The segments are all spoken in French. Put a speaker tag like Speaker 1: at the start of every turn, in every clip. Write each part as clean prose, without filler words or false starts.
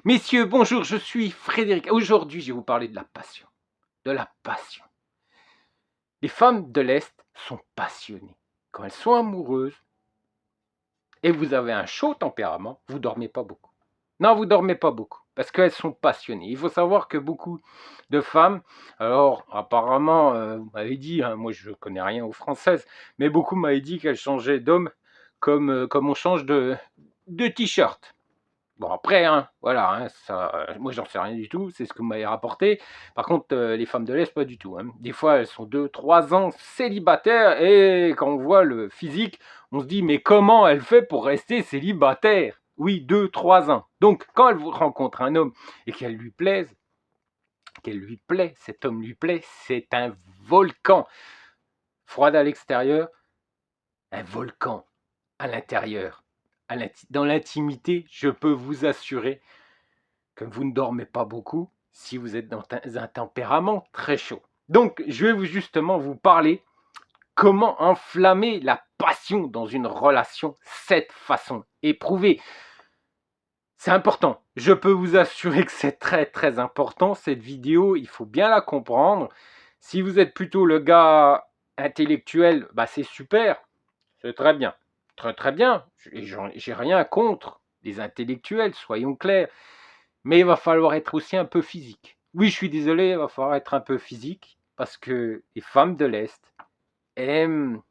Speaker 1: Messieurs, bonjour, je suis Frédéric. Aujourd'hui, je vais vous parler de la passion. De la passion. Les femmes de l'Est sont passionnées. Quand elles sont amoureuses et vous avez un chaud tempérament, vous ne dormez pas beaucoup. Non, vous ne dormez pas beaucoup parce qu'elles sont passionnées. Il faut savoir que beaucoup de femmes, alors apparemment, vous m'avez dit, hein, moi je ne connais rien aux françaises, mais beaucoup m'avaient dit qu'elles changeaient d'homme comme on change de t-shirt. Bon après, hein, voilà, hein, ça, moi j'en sais rien du tout, c'est ce que vous m'avez rapporté. Par contre, les femmes de l'Est, pas du tout, hein. Des fois, elles sont 2, 3 ans célibataires et quand on voit le physique, on se dit: «Mais comment elle fait pour rester célibataire?» Oui, 2, 3 ans. Donc quand elle vous rencontre un homme et qu'elle lui plaise, cet homme lui plaît, c'est un volcan. Froide à l'extérieur, un volcan à l'intérieur. Dans l'intimité, je peux vous assurer que vous ne dormez pas beaucoup si vous êtes dans un tempérament très chaud. Donc, je vais justement vous parler comment enflammer la passion dans une relation cette façon. Éprouver. C'est important. Je peux vous assurer que c'est très très important. Cette vidéo, il faut bien la comprendre. Si vous êtes plutôt le gars intellectuel, bah c'est super. C'est très bien. Très très bien. J'ai rien contre les intellectuels, soyons clairs. Mais il va falloir être aussi un peu physique. Oui, je suis désolé, il va falloir être un peu physique parce que les femmes de l'Est aiment,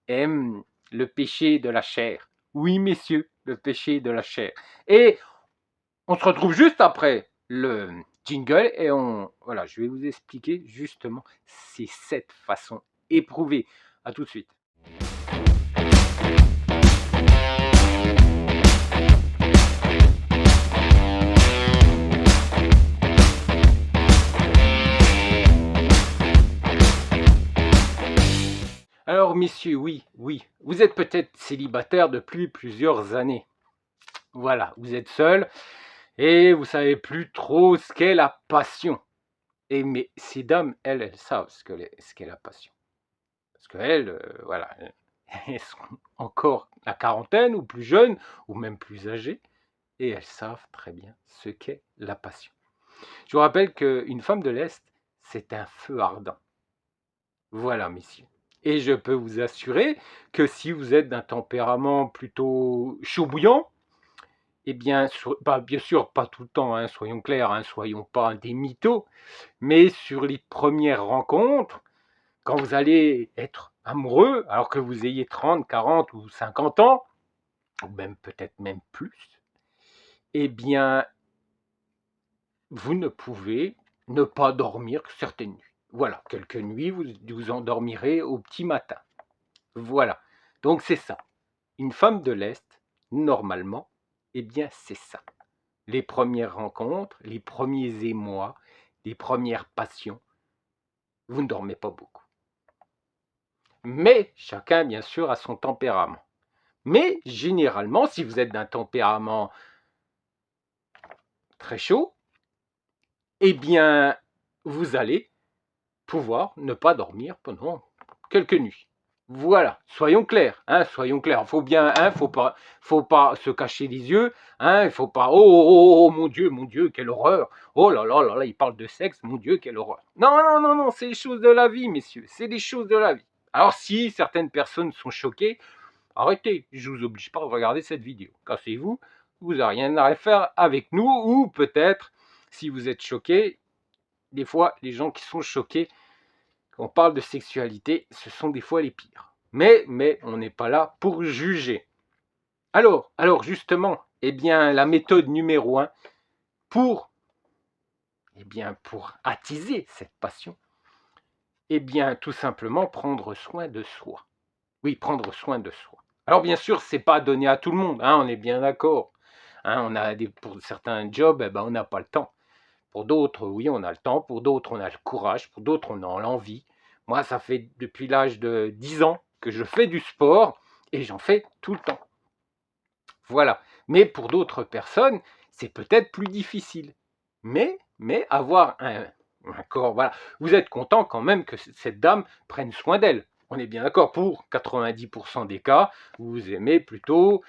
Speaker 1: aiment le péché de la chair. Oui, messieurs, le péché de la chair. Et on se retrouve juste après le jingle et voilà, je vais vous expliquer justement c'est cette façon éprouvée. À tout de suite. Alors, messieurs, oui, vous êtes peut-être célibataire depuis plusieurs années. Voilà, vous êtes seul et vous savez plus trop ce qu'est la passion. Mais ces dames, elles savent ce qu'est la passion. Parce qu'elles, voilà, elles sont encore la quarantaine ou plus jeunes ou même plus âgées et elles savent très bien ce qu'est la passion. Je vous rappelle qu'une femme de l'Est, c'est un feu ardent. Voilà, messieurs. Et je peux vous assurer que si vous êtes d'un tempérament plutôt chaud bouillant, eh bien, bien sûr, pas tout le temps, hein, soyons clairs, hein, soyons pas des mythos, mais sur les premières rencontres, quand vous allez être amoureux, alors que vous ayez 30, 40 ou 50 ans, ou même peut-être même plus, eh bien, vous ne pouvez ne pas dormir certaines nuits. Voilà, quelques nuits, vous endormirez au petit matin. Voilà, donc c'est ça. Une femme de l'Est, normalement, eh bien c'est ça. Les premières rencontres, les premiers émois, les premières passions, vous ne dormez pas beaucoup. Mais chacun, bien sûr, a son tempérament. Mais généralement, si vous êtes d'un tempérament très chaud, eh bien, vous allez pouvoir ne pas dormir pendant quelques nuits. Voilà, soyons clairs, hein, soyons clairs. Faut bien, hein, faut pas se cacher les yeux, hein, il faut pas. Oh, oh, oh, oh, mon Dieu, quelle horreur. Oh là là là là, il parle de sexe, mon Dieu, quelle horreur. Non, non, non, non, c'est les choses de la vie, messieurs, c'est les choses de la vie. Alors si certaines personnes sont choquées, arrêtez, je ne vous oblige pas à regarder cette vidéo. Cassez-vous, vous n'avez rien à faire avec nous, ou peut-être, si vous êtes choqués, des fois, les gens qui sont choqués, quand on parle de sexualité, ce sont des fois les pires. Mais on n'est pas là pour juger. Alors justement, eh bien, la méthode numéro 1 pour, pour attiser cette passion, eh bien, tout simplement prendre soin de soi. Oui, prendre soin de soi. Alors bien sûr, c'est pas donné à tout le monde, hein, on est bien d'accord. Hein, pour certains jobs, eh ben, on n'a pas le temps. Pour d'autres, oui, on a le temps. Pour d'autres, on a le courage. Pour d'autres, on a l'envie. Moi, ça fait depuis l'âge de 10 ans que je fais du sport et j'en fais tout le temps. Voilà. Mais pour d'autres personnes, c'est peut-être plus difficile. Mais avoir un corps, voilà. Vous êtes content quand même que cette dame prenne soin d'elle. On est bien d'accord, pour 90% des cas, vous aimez plutôt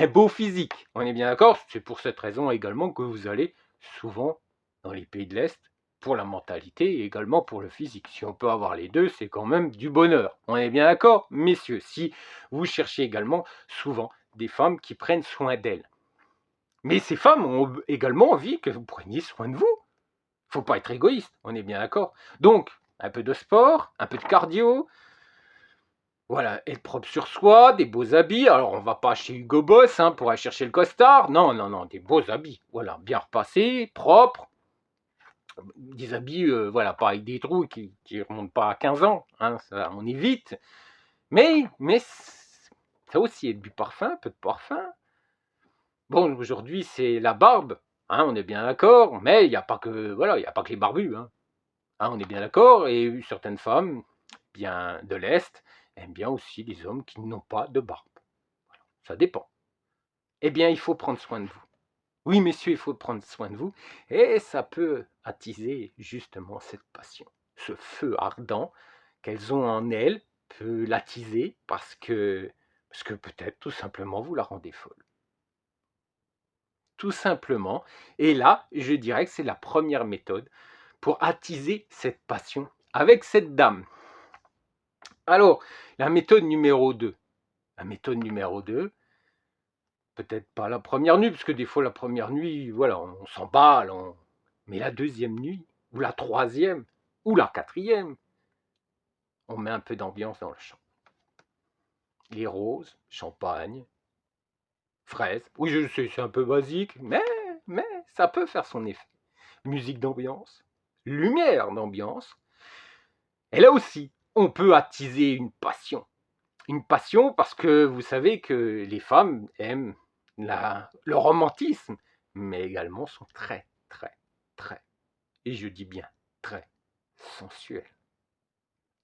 Speaker 1: beau physique. On est bien d'accord? C'est pour cette raison également que vous allez souvent dans les pays de l'Est pour la mentalité et également pour le physique. Si on peut avoir les deux, c'est quand même du bonheur. On est bien d'accord, messieurs? Si vous cherchez également souvent des femmes qui prennent soin d'elles. Mais ces femmes ont également envie que vous preniez soin de vous. Faut pas être égoïste, on est bien d'accord. Donc, un peu de sport, un peu de cardio, voilà, être propre sur soi, des beaux habits. Alors, on va pas chez Hugo Boss hein, pour aller chercher le costard. Non, non, non, des beaux habits. Voilà, bien repassés, propres. Des habits, voilà, pas avec des trous qui ne remontent pas à 15 ans. Hein, ça, on évite. Mais ça aussi, du parfum, un peu de parfum. Bon, aujourd'hui, c'est la barbe. Hein, on est bien d'accord. Mais il n'y a pas que, voilà, il n'y a pas que les barbus. Hein. Hein, on est bien d'accord. Et certaines femmes, bien de l'Est, aiment bien aussi les hommes qui n'ont pas de barbe. Ça dépend. Eh bien, il faut prendre soin de vous. Oui, messieurs, il faut prendre soin de vous. Et ça peut attiser justement cette passion. Ce feu ardent qu'elles ont en elles peut l'attiser parce que peut-être tout simplement vous la rendez folle. Tout simplement. Et là, je dirais que c'est la première méthode pour attiser cette passion avec cette dame. Alors, la méthode numéro 2. La méthode numéro 2, peut-être pas la première nuit, parce que des fois la première nuit, voilà, on s'emballe, mais la deuxième nuit, ou la troisième, ou la quatrième, on met un peu d'ambiance dans le champ. Les roses, champagne, fraises. Oui, je sais, c'est un peu basique, mais ça peut faire son effet. Musique d'ambiance, lumière d'ambiance. Et là aussi, on peut attiser une passion. Une passion parce que vous savez que les femmes aiment le romantisme, mais également sont très, et je dis bien très sensuelles.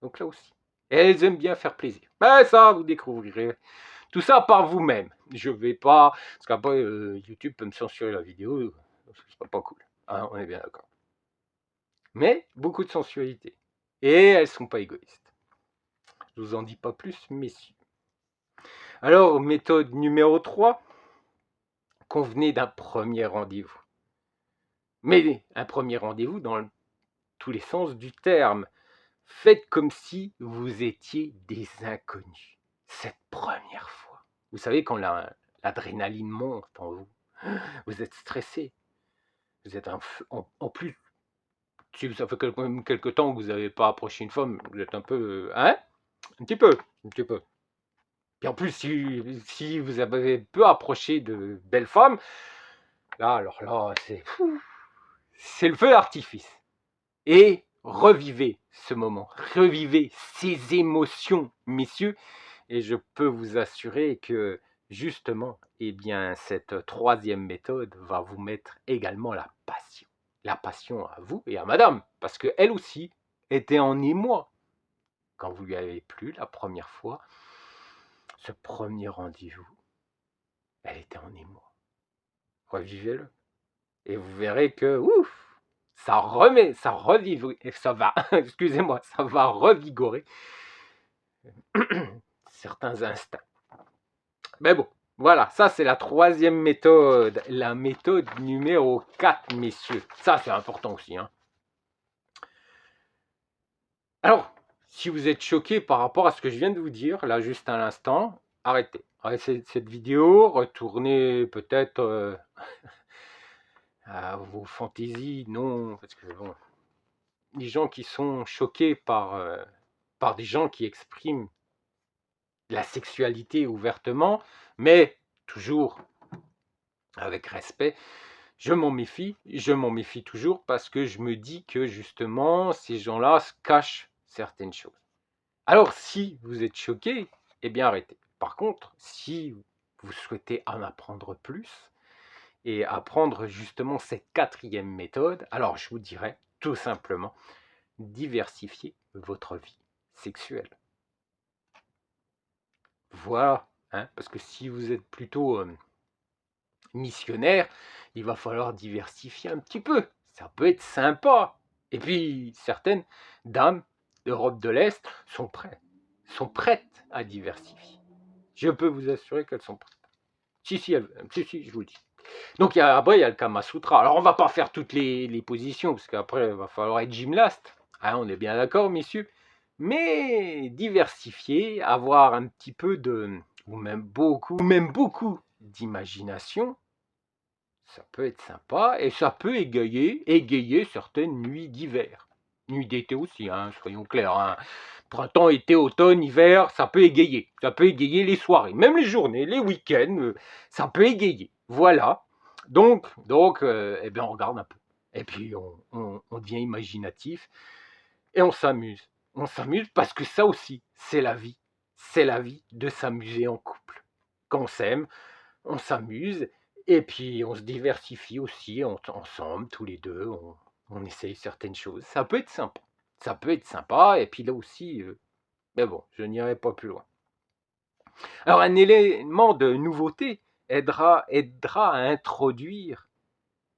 Speaker 1: Donc là aussi, elles aiment bien faire plaisir. Ben ça, vous découvrirez tout ça par vous-même. Je vais pas, parce qu'après YouTube peut me censurer la vidéo, ce sera pas cool. Hein, on est bien d'accord. Mais beaucoup de sensualité. Et elles sont pas égoïstes. Je vous en dis pas plus, messieurs. Alors, méthode numéro 3, convenez d'un premier rendez-vous. Mais un premier rendez-vous dans tous les sens du terme. Faites comme si vous étiez des inconnus. Cette première fois. Vous savez, quand l'adrénaline monte en vous, vous êtes stressé. Vous êtes en plus, si ça fait quelque temps que vous n'avez pas approché une femme, vous êtes un peu... Hein? Un petit peu. Un petit peu. Et en plus, si vous avez peu approché de belles femmes, là, alors là, c'est le feu d'artifice. Et revivez ce moment, revivez ces émotions, messieurs, et je peux vous assurer que justement, eh bien, cette troisième méthode va vous mettre également la passion à vous et à madame, parce qu'elle aussi était en émoi quand vous lui avez plu la première fois, ce premier rendez-vous, elle était en émoi. Revivez-le. Et vous verrez que, ouf, ça revive, ça va, excusez-moi, ça va revigorer certains instincts. Mais bon, voilà, ça c'est la troisième méthode, la méthode numéro 4, messieurs. Ça c'est important aussi. Hein. Alors, si vous êtes choqué par rapport à ce que je viens de vous dire, là juste à l'instant, arrêtez. Arrêtez cette vidéo, retournez peut-être à vos fantaisies, non, parce que bon, les gens qui sont choqués par des gens qui expriment la sexualité ouvertement, mais toujours avec respect, je m'en méfie toujours parce que je me dis que justement, ces gens-là se cachent certaines choses. Alors, si vous êtes choqué, eh bien arrêtez. Par contre, si vous souhaitez en apprendre plus et apprendre justement cette quatrième méthode, alors je vous dirais tout simplement diversifier votre vie sexuelle. Voilà, hein, parce que si vous êtes plutôt missionnaire, il va falloir diversifier un petit peu. Ça peut être sympa. Et puis, certaines dames d'Europe de l'Est sont prêtes à diversifier. Je peux vous assurer qu'elles sont prêtes. Si, je vous le dis. Donc après, il y a le Kama Sutra. Alors, on va pas faire toutes les positions, parce qu'après, il va falloir être gymnaste. Hein, on est bien d'accord, messieurs. Mais diversifier, avoir un petit peu de, ou même beaucoup d'imagination, ça peut être sympa et ça peut égayer certaines nuits d'hiver. Nuits d'été aussi, hein, soyons clairs. Hein. Printemps, été, automne, hiver, ça peut égayer. Ça peut égayer les soirées, même les journées, les week-ends, ça peut égayer. Voilà. Donc eh bien, on regarde un peu. Et puis, on devient imaginatif et on s'amuse. On s'amuse parce que ça aussi, c'est la vie. C'est la vie de s'amuser en couple. Quand on s'aime, on s'amuse et puis on se diversifie aussi ensemble, tous les deux. On essaye certaines choses. Ça peut être sympa. Ça peut être sympa. Et puis là aussi, mais bon, je n'irai pas plus loin. Alors, un élément de nouveauté aidera à introduire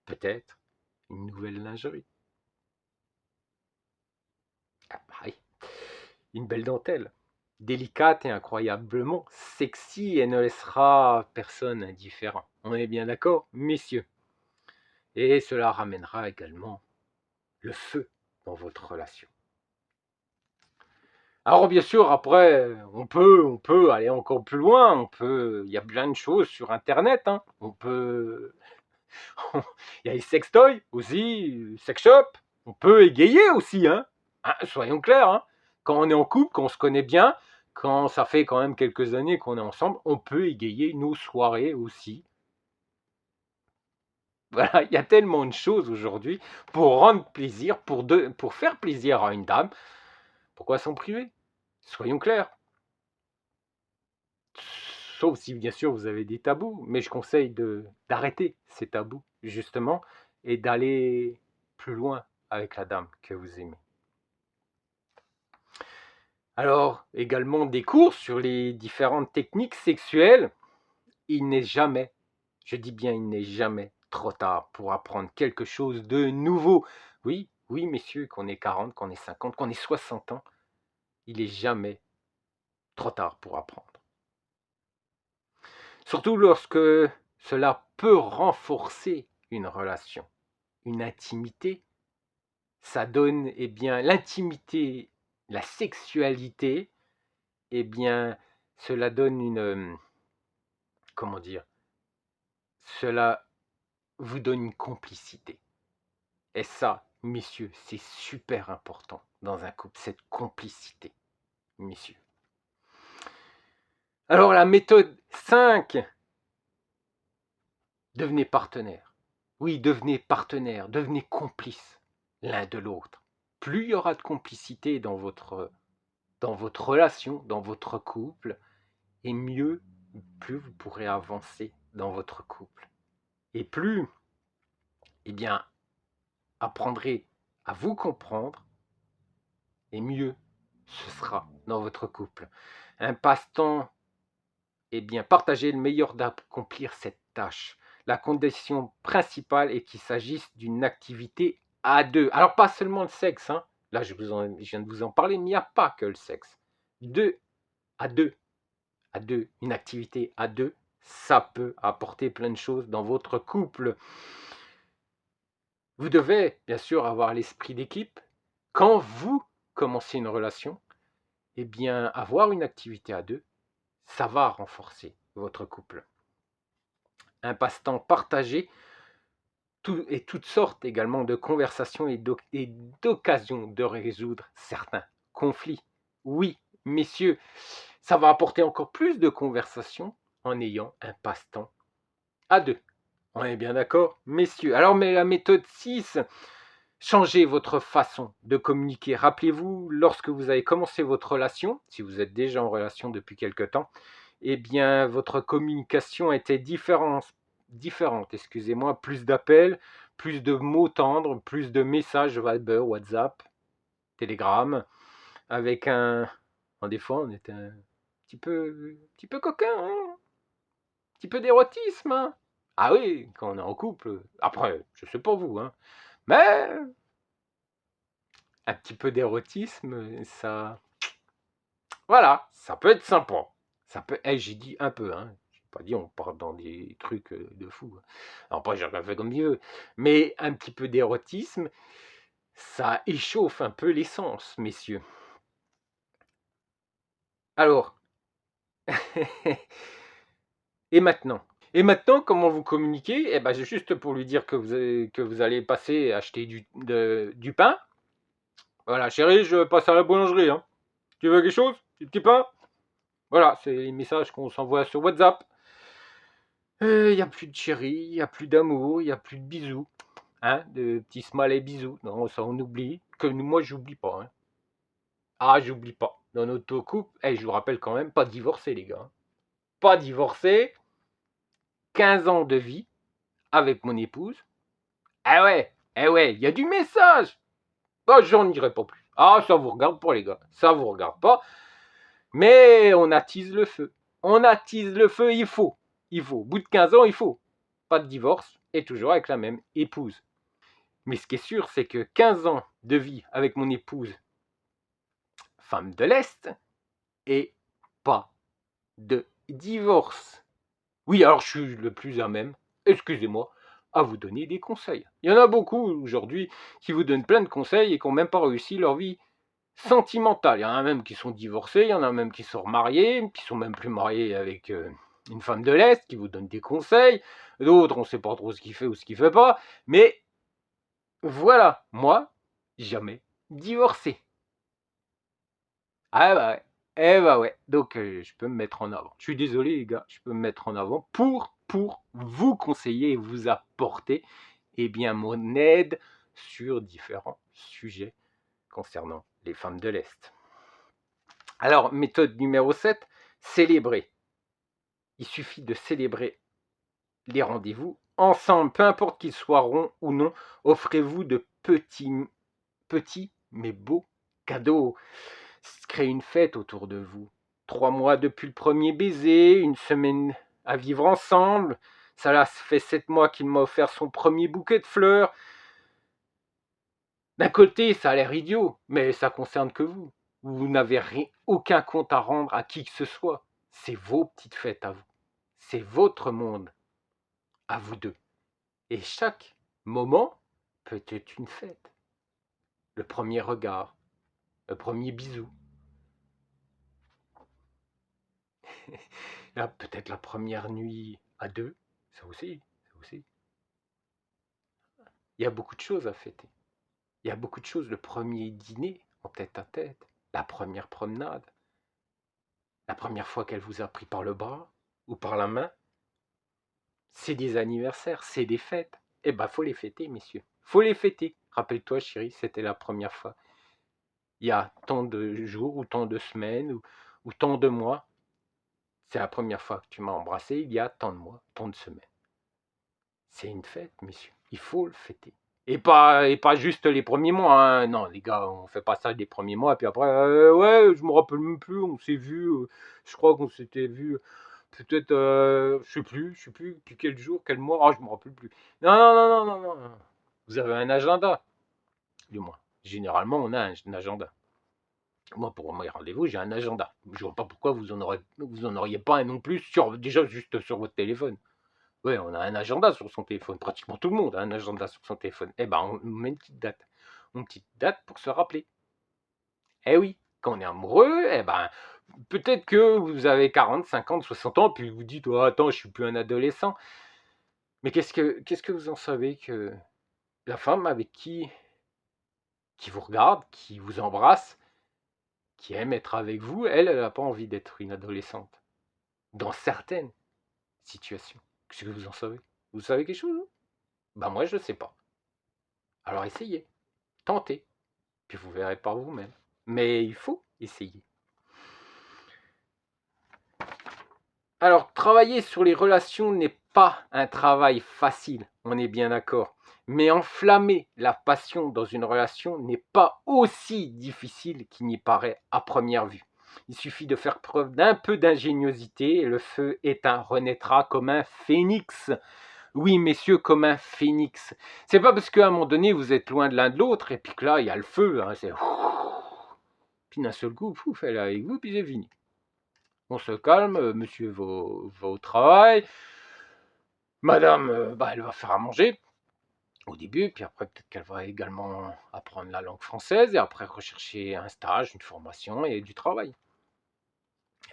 Speaker 1: peut-être une nouvelle lingerie. Ah, pareil. Une belle dentelle, délicate et incroyablement sexy et ne laissera personne indifférent. On est bien d'accord, messieurs? Et cela ramènera également le feu dans votre relation. Alors bien sûr, après, on peut aller encore plus loin. Il y a plein de choses sur Internet. Hein. Il y a les sextoys aussi, sex shop. On peut égayer aussi, hein. Hein, soyons clairs. Hein. Quand on est en couple, quand on se connaît bien, quand ça fait quand même quelques années qu'on est ensemble, on peut égayer nos soirées aussi. Voilà, il y a tellement de choses aujourd'hui pour rendre plaisir, pour faire plaisir à une dame. Pourquoi s'en priver? Soyons clairs. Sauf si bien sûr vous avez des tabous, mais je conseille d'arrêter ces tabous justement et d'aller plus loin avec la dame que vous aimez. Alors également des cours sur les différentes techniques sexuelles. Il n'est jamais, je dis bien il n'est jamais trop tard pour apprendre quelque chose de nouveau. Oui, oui messieurs, qu'on ait 40, qu'on ait 50, qu'on ait 60 ans, il n'est jamais trop tard pour apprendre. Surtout lorsque cela peut renforcer une relation, une intimité. Ça donne, eh bien, l'intimité, la sexualité, eh bien, cela donne comment dire, cela vous donne une complicité. Et ça, messieurs, c'est super important dans un couple, cette complicité, messieurs. Alors, la méthode 5, devenez partenaire. Oui, devenez partenaire, devenez complice l'un de l'autre. Plus il y aura de complicité dans votre relation, dans votre couple, et mieux, plus vous pourrez avancer dans votre couple. Et plus, eh bien, apprendrez à vous comprendre, et mieux ce sera dans votre couple. Un passe-temps, eh bien, partagez le meilleur d'accomplir cette tâche. La condition principale est qu'il s'agisse d'une activité à deux. Alors, pas seulement le sexe, hein. Là, je viens de vous en parler, mais il n'y a pas que le sexe. Deux à deux. À deux, une activité à deux, ça peut apporter plein de choses dans votre couple. Vous devez, bien sûr, avoir l'esprit d'équipe. Quand vous commencez une relation, eh bien, avoir une activité à deux, ça va renforcer votre couple. Un passe-temps partagé et toutes sortes également de conversations et d'occasions de résoudre certains conflits. Oui, messieurs, ça va apporter encore plus de conversations en ayant un passe-temps à deux. On est bien d'accord, messieurs. Alors, mais la méthode 6, changez votre façon de communiquer. Rappelez-vous, lorsque vous avez commencé votre relation, si vous êtes déjà en relation depuis quelque temps, eh bien, votre communication était différente, excusez-moi, plus d'appels, plus de mots tendres, plus de messages Viber, WhatsApp, Telegram, avec des fois, on était un petit peu coquin, hein, un petit peu d'érotisme, hein. Ah oui, quand on est en couple, après, je sais pas vous, hein, mais un petit peu d'érotisme, ça, voilà, ça peut être sympa. Ça peut, j'ai dit un peu, hein, pas dire on part dans des trucs de fou. Alors après, chacun fait comme il veut. Mais un petit peu d'érotisme, ça échauffe un peu l'essence, messieurs. Alors, et maintenant? Et maintenant, comment vous communiquez? Eh ben, c'est juste pour lui dire que vous allez passer acheter du pain. Voilà, chérie, je passe à la boulangerie, hein. Tu veux quelque chose? Du petit pain? Voilà, c'est les messages qu'on s'envoie sur WhatsApp. Il n'y a plus de chérie, il n'y a plus d'amour, il n'y a plus de bisous. Hein, de petits smileys bisous. Non, ça on oublie. Que moi, j'oublie pas. Hein. Ah, j'oublie pas. Dans notre couple, je vous rappelle quand même, pas divorcé, les gars. Pas divorcé. 15 ans de vie avec mon épouse. Ah ouais, il y a du message. Bah, j'en dirai pas plus. Ah, ça vous regarde pas, les gars. Ça vous regarde pas. Mais on attise le feu. On attise le feu, il faut. Il faut. Au bout de 15 ans, il faut. Pas de divorce et toujours avec la même épouse. Mais ce qui est sûr, c'est que 15 ans de vie avec mon épouse, femme de l'Est, et pas de divorce. Oui, alors je suis le plus à même, excusez-moi, à vous donner des conseils. Il y en a beaucoup aujourd'hui qui vous donnent plein de conseils et qui n'ont même pas réussi leur vie sentimentale. Il y en a même qui sont divorcés, il y en a même qui sont remariés, qui sont même plus mariés avec une femme de l'Est, qui vous donnent des conseils. D'autres, on ne sait pas trop ce qu'il fait ou ce qu'il ne fait pas. Mais voilà, moi, jamais divorcé. Ah bah ouais. Eh bah ouais. Donc je peux me mettre en avant. Je suis désolé les gars, je peux me mettre en avant pour vous conseiller et vous apporter mon aide sur différents sujets concernant les femmes de l'Est. Alors, méthode numéro 7, célébrer. Il suffit de célébrer les rendez-vous ensemble, peu importe qu'ils soient ronds ou non. Offrez-vous de petits mais beaux cadeaux. Créez une fête autour de vous. 3 mois depuis le premier baiser, une semaine à vivre ensemble. Ça fait 7 mois qu'il m'a offert son premier bouquet de fleurs. D'un côté, ça a l'air idiot, mais ça concerne que vous. Vous n'avez aucun compte à rendre à qui que ce soit. C'est vos petites fêtes à vous. C'est votre monde à vous deux. Et chaque moment peut être une fête. Le premier regard, le premier bisou. Peut-être la première nuit à deux, ça aussi. Il y a beaucoup de choses à fêter. Il y a beaucoup de choses. Le premier dîner en tête à tête, la première promenade, la première fois qu'elle vous a pris par le bras ou par la main. C'est des anniversaires, c'est des fêtes. Eh ben, faut les fêter, messieurs. Faut les fêter. Rappelle-toi, chérie, c'était la première fois. Il y a tant de jours ou tant de semaines ou tant de mois. C'est la première fois que tu m'as embrassé, il y a tant de mois, tant de semaines. C'est une fête, messieurs. Il faut le fêter. Et pas juste les premiers mois. Hein. Non, les gars, on fait pas ça les premiers mois. Puis après, ouais, je me rappelle même plus. On s'est vu. Je crois qu'on s'était vu. Peut-être, je sais plus. Depuis quel jour, quel mois. Ah, je me rappelle plus. Non. Vous avez un agenda. Du moins. Généralement, on a un agenda. Moi, pour mes rendez-vous, j'ai un agenda. Je vois pas pourquoi vous en auriez pas un non plus déjà juste sur votre téléphone. Ouais, on a un agenda sur son téléphone. Pratiquement tout le monde a un agenda sur son téléphone. Eh ben, on met une petite date. Une petite date pour se rappeler. Eh oui, quand on est amoureux, eh ben, peut-être que vous avez 40, 50, 60 ans, puis vous dites, oh, attends, je suis plus un adolescent. Mais qu'est-ce que vous en savez que la femme avec qui vous regarde, qui vous embrasse, qui aime être avec vous, elle n'a pas envie d'être une adolescente. Dans certaines situations. Qu'est-ce que vous en savez? Vous savez quelque chose? Ben moi, je ne sais pas. Alors essayez, tentez, puis vous verrez par vous-même. Mais il faut essayer. Alors, travailler sur les relations n'est pas un travail facile, on est bien d'accord. Mais enflammer la passion dans une relation n'est pas aussi difficile qu'il n'y paraît à première vue. Il suffit de faire preuve d'un peu d'ingéniosité et le feu renaîtra comme un phénix. Oui, messieurs, comme un phénix. C'est pas parce qu'à un moment donné, vous êtes loin de l'un de l'autre et puis que là, il y a le feu. Hein, c'est... Puis d'un seul coup, elle est avec vous, puis c'est fini. On se calme, monsieur va au travail, madame, elle va faire à manger au début, puis après peut-être qu'elle va également apprendre la langue française et après rechercher un stage, une formation et du travail.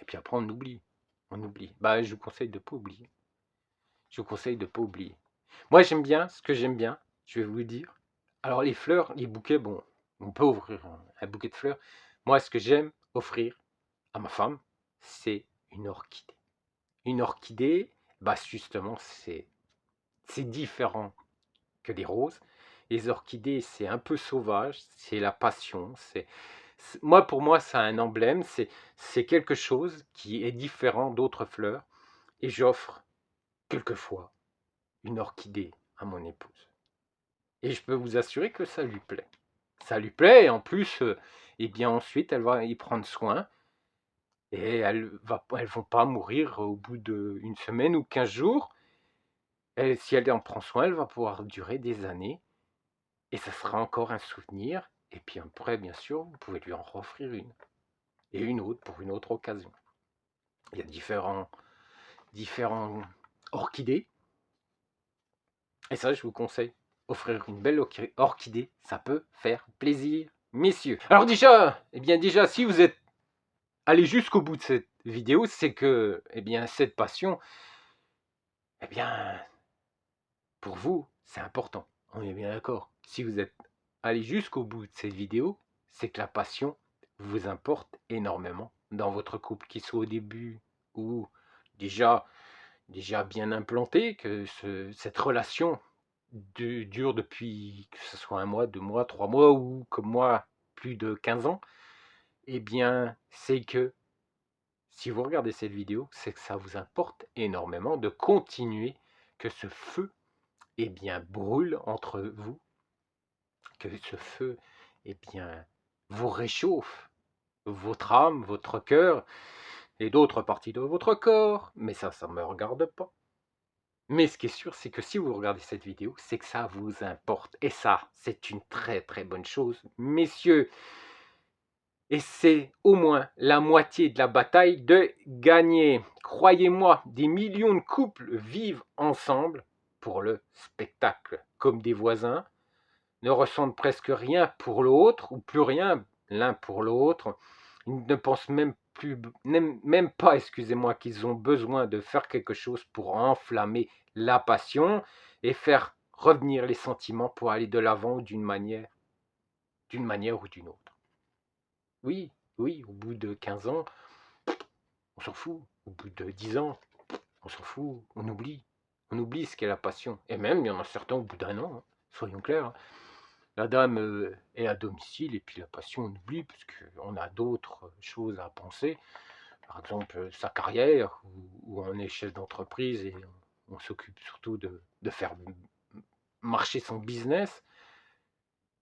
Speaker 1: Et puis après on oublie, on oublie. Je vous conseille de pas oublier. Je vous conseille de pas oublier. Moi j'aime bien, ce que j'aime bien, je vais vous le dire. Alors les fleurs, les bouquets, bon, on peut ouvrir un bouquet de fleurs. Moi ce que j'aime offrir à ma femme, c'est une orchidée. Une orchidée, justement, c'est différent que des roses. Les orchidées, c'est un peu sauvage, c'est la passion. Moi, pour moi, c'est un emblème, c'est quelque chose qui est différent d'autres fleurs. Et j'offre quelquefois une orchidée à mon épouse. Et je peux vous assurer que ça lui plaît. Ça lui plaît, et en plus, ensuite, elle va y prendre soin. Et elles vont pas mourir au bout d'une semaine ou 15 jours. Et si elle en prend soin, elle va pouvoir durer des années. Et ça sera encore un souvenir. Et puis après, bien sûr, vous pouvez lui en offrir une. Et une autre pour une autre occasion. Il y a différents orchidées. Et ça, je vous conseille. Offrir une belle orchidée, ça peut faire plaisir, messieurs. Alors déjà, si vous êtes allé jusqu'au bout de cette vidéo, c'est que, cette passion, pour vous, c'est important. On est bien d'accord. Si vous êtes allé jusqu'au bout de cette vidéo, c'est que la passion vous importe énormément dans votre couple, qu'il soit au début ou déjà bien implanté, que cette relation dure depuis, que ce soit 1 mois, 2 mois, 3 mois ou comme moi, plus de 15 ans, c'est que si vous regardez cette vidéo, c'est que ça vous importe énormément de continuer, que ce feu brûle entre vous, que ce feu vous réchauffe votre âme, votre cœur et d'autres parties de votre corps, mais ça ne me regarde pas. Mais ce qui est sûr, c'est que si vous regardez cette vidéo, c'est que ça vous importe. Et ça, c'est une très très bonne chose, messieurs. Et c'est au moins la moitié de la bataille de gagner. Croyez-moi, des millions de couples vivent ensemble pour le spectacle, comme des voisins, ne ressentent presque rien pour l'autre, ou plus rien l'un pour l'autre. Ils ne pensent même pas, excusez-moi, qu'ils ont besoin de faire quelque chose pour enflammer la passion et faire revenir les sentiments pour aller de l'avant d'une manière ou d'une autre. Oui, oui, au bout de 15 ans, on s'en fout. Au bout de 10 ans, on s'en fout. On oublie. On oublie ce qu'est la passion. Et même, il y en a certains au bout d'1 an, soyons clairs. La dame est à domicile et puis la passion, on oublie parce qu'on a d'autres choses à penser. Par exemple, sa carrière, ou on est chef d'entreprise et on s'occupe surtout de faire marcher son business.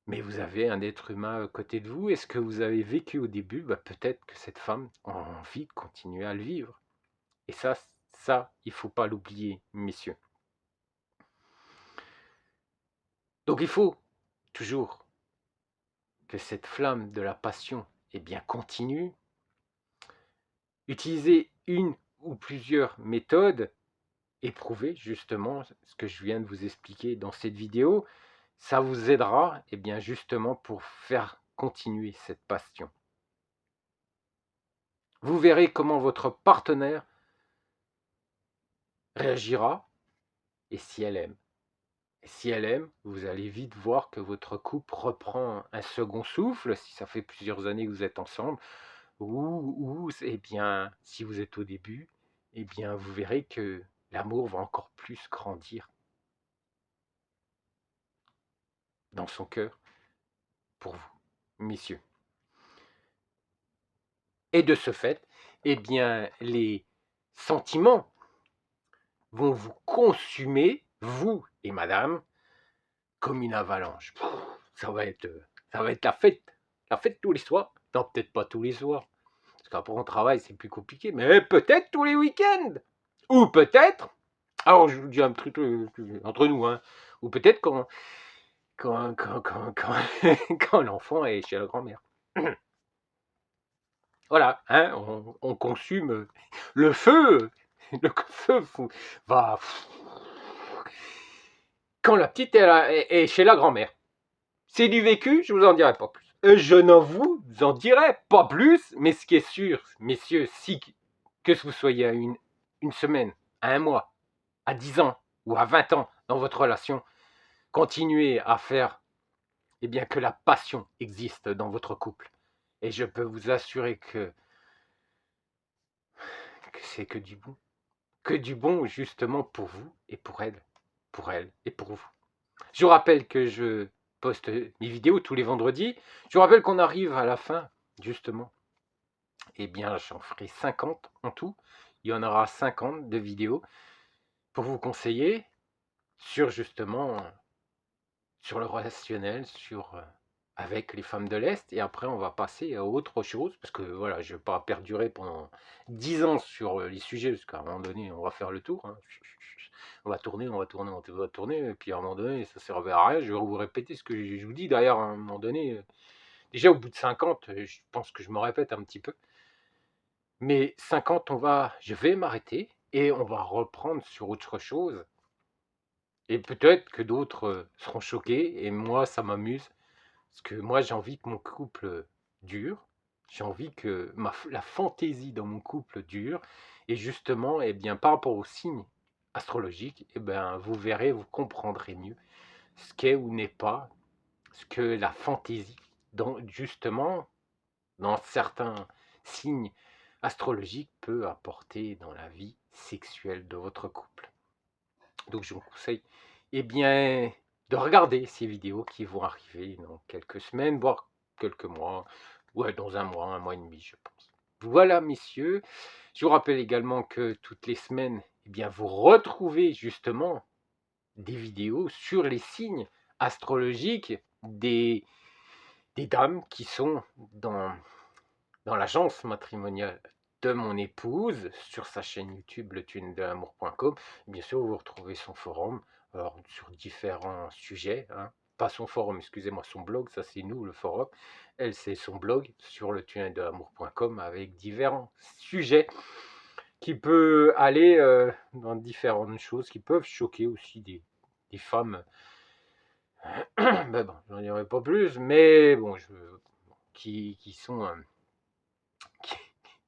Speaker 1: Mais vous avez un être humain à côté de vous. Est-ce que vous avez vécu au début? Peut-être que cette femme a envie de continuer à le vivre. Et ça, il ne faut pas l'oublier, messieurs. Donc il faut toujours que cette flamme de la passion continue. Utilisez une ou plusieurs méthodes éprouvées, justement, ce que je viens de vous expliquer dans cette vidéo. Ça vous aidera justement pour faire continuer cette passion. Vous verrez comment votre partenaire réagira et si elle aime. Et si elle aime, vous allez vite voir que votre couple reprend un second souffle, si ça fait plusieurs années que vous êtes ensemble, ou si vous êtes au début, vous verrez que l'amour va encore plus grandir dans son cœur pour vous, messieurs. Et de ce fait, les sentiments vont vous consumer, vous et madame, comme une avalanche. Ça va être la fête tous les soirs. Non, peut-être pas tous les soirs, parce qu'après on travaille, c'est plus compliqué, mais peut-être tous les week-ends. Ou peut-être, alors je vous dis un truc entre nous, ou peut-être quand l'enfant est chez la grand-mère. Voilà, hein, on consume le feu. Le feu va... Quand la petite est chez la grand-mère. C'est du vécu, je vous en dirai pas plus. Je n'en vous en dirai pas plus, mais ce qui est sûr, messieurs, si que vous soyez à une semaine, à un mois, à 10 ans ou à 20 ans dans votre relation, continuez à faire eh bien, que la passion existe dans votre couple. Et je peux vous assurer que c'est que du bon. Que du bon justement pour vous et pour elle et pour vous. Je vous rappelle que je poste mes vidéos tous les vendredis. Je vous rappelle qu'on arrive à la fin, justement. Eh bien, j'en ferai 50 en tout. Il y en aura 50 de vidéos pour vous conseiller sur justement, sur le relationnel, avec les femmes de l'Est. Et après, on va passer à autre chose. Parce que voilà, je ne vais pas perdurer pendant 10 ans sur les sujets. Parce qu'à un moment donné, on va faire le tour. Hein. On va tourner, on va tourner, on va tourner. Et puis à un moment donné, ça ne servira à rien. Je vais vous répéter ce que je vous dis. D'ailleurs, à un moment donné, déjà au bout de 50, je pense que je me répète un petit peu. Mais 50, je vais m'arrêter et on va reprendre sur autre chose. Et peut-être que d'autres seront choqués. Et moi, ça m'amuse. Parce que moi, j'ai envie que mon couple dure. J'ai envie que la fantaisie dans mon couple dure. Et justement, eh bien, par rapport aux signes astrologiques, eh bien, vous verrez, vous comprendrez mieux ce qu'est ou n'est pas, ce que la fantaisie, justement, dans certains signes astrologiques, peut apporter dans la vie sexuelle de votre couple. Donc, je vous conseille, eh bien, de regarder ces vidéos qui vont arriver dans quelques semaines, voire quelques mois, ouais, dans un mois et demi, je pense. Voilà, messieurs. Je vous rappelle également que toutes les semaines, eh bien, vous retrouvez justement des vidéos sur les signes astrologiques des dames qui sont dans l'agence matrimoniale de mon épouse, sur sa chaîne YouTube, letunnelamour.com. Bien sûr, vous retrouvez son forum, alors, sur différents sujets, hein. Pas son forum, excusez-moi, son blog, ça c'est nous, le forum. Elle, c'est son blog sur letunnelamour.com avec différents sujets qui peuvent aller dans différentes choses, qui peuvent choquer aussi des femmes. Ben bon, j'en dirai pas plus, mais bon, qui sont...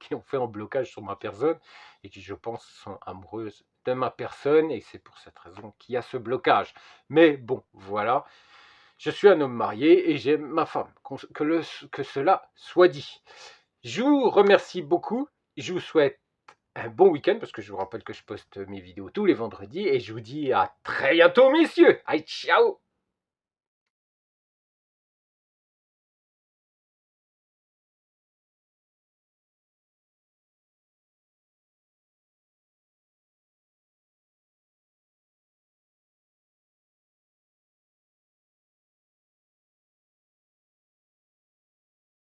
Speaker 1: qui ont fait un blocage sur ma personne et qui, je pense, sont amoureuses de ma personne et c'est pour cette raison qu'il y a ce blocage. Mais bon, voilà, je suis un homme marié et j'aime ma femme, que cela soit dit. Je vous remercie beaucoup, je vous souhaite un bon week-end parce que je vous rappelle que je poste mes vidéos tous les vendredis et je vous dis à très bientôt, messieurs. Allez, ciao!